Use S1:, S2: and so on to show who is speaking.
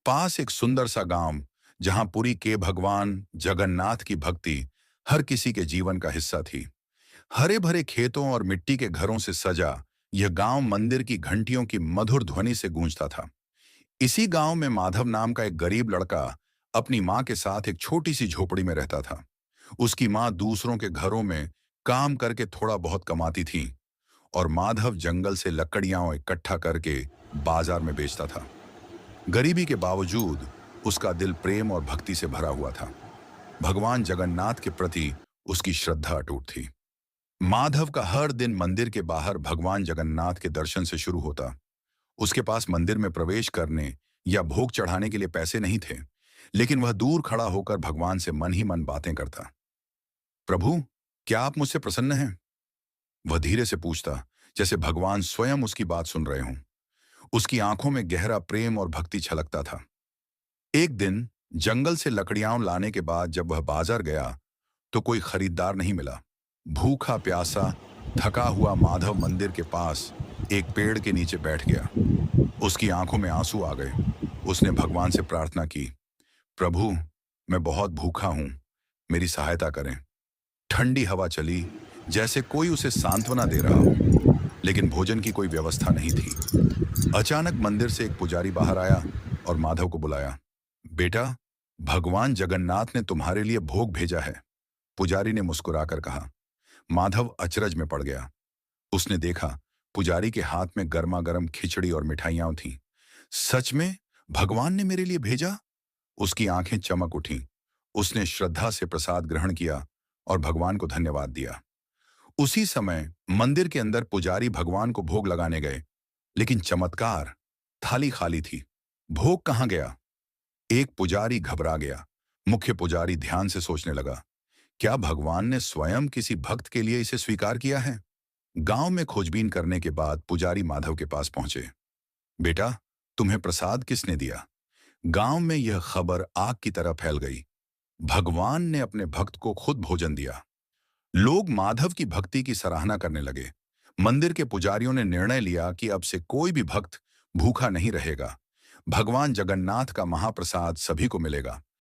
S1: पास एक सुंदर सा गांव, जहां पुरी के भगवान जगन्नाथ की भक्ति हर किसी के जीवन का हिस्सा थी। हरे भरे खेतों और मिट्टी के घरों से सजा यह गांव मंदिर की घंटियों की मधुर ध्वनि से गूंजता था। इसी गांव में माधव नाम का एक गरीब लड़का अपनी मां के साथ एक छोटी सी झोपड़ी में रहता था। उसकी मां दूसरों के घरों में काम करके थोड़ा बहुत कमाती थी और माधव जंगल से लकड़ियां इकट्ठा करके बाजार में बेचता था। गरीबी के बावजूद उसका दिल प्रेम और भक्ति से भरा हुआ था। भगवान जगन्नाथ के प्रति उसकी श्रद्धा अटूट थी। माधव का हर दिन मंदिर के बाहर भगवान जगन्नाथ के दर्शन से शुरू होता। उसके पास मंदिर में प्रवेश करने या भोग चढ़ाने के लिए पैसे नहीं थे, लेकिन वह दूर खड़ा होकर भगवान से मन ही मन बातें करता। प्रभु, क्या आप मुझसे प्रसन्न हैं? वह धीरे से पूछता, जैसे भगवान स्वयं उसकी बात सुन रहे हों। उसकी आंखों में गहरा प्रेम और भक्ति छलकता था। एक दिन जंगल से लकड़ियां लाने के बाद जब वह बाजार गया तो कोई खरीदार नहीं मिला। भूखा प्यासा थका हुआ माधव मंदिर के पास एक पेड़ के नीचे बैठ गया। उसकी आंखों में आंसू आ गए। उसने भगवान से प्रार्थना की, प्रभु, मैं बहुत भूखा हूं, मेरी सहायता करें। ठंडी हवा चली, जैसे कोई उसे सांत्वना दे रहा हो, लेकिन भोजन की कोई व्यवस्था नहीं थी। अचानक मंदिर से एक पुजारी बाहर आया और माधव को बुलाया। बेटा, भगवान जगन्नाथ ने तुम्हारे लिए भोग भेजा है, पुजारी ने मुस्कुराकर कहा। माधव अचरज में पड़ गया। उसने देखा, पुजारी के हाथ में गर्मा गर्म खिचड़ी और मिठाइयां थीं। सच में भगवान ने मेरे लिए भेजा? उसकी आंखें चमक उठीं। उसने श्रद्धा से प्रसाद ग्रहण किया और भगवान को धन्यवाद दिया। उसी समय मंदिर के अंदर पुजारी भगवान को भोग लगाने गए, लेकिन चमत्कार, थाली खाली थी। भोग कहां गया? एक पुजारी घबरा गया। मुख्य पुजारी ध्यान से सोचने लगा, क्या भगवान ने स्वयं किसी भक्त के लिए इसे स्वीकार किया है? गांव में खोजबीन करने के बाद पुजारी माधव के पास पहुंचे। बेटा, तुम्हें प्रसाद किसने दिया? गांव में यह खबर आग की तरह फैल गई। भगवान ने अपने भक्त को खुद भोजन दिया। लोग माधव की भक्ति की सराहना करने लगे। मंदिर के पुजारियों ने निर्णय लिया कि अब से कोई भी भक्त भूखा नहीं रहेगा। भगवान जगन्नाथ का महाप्रसाद सभी को मिलेगा।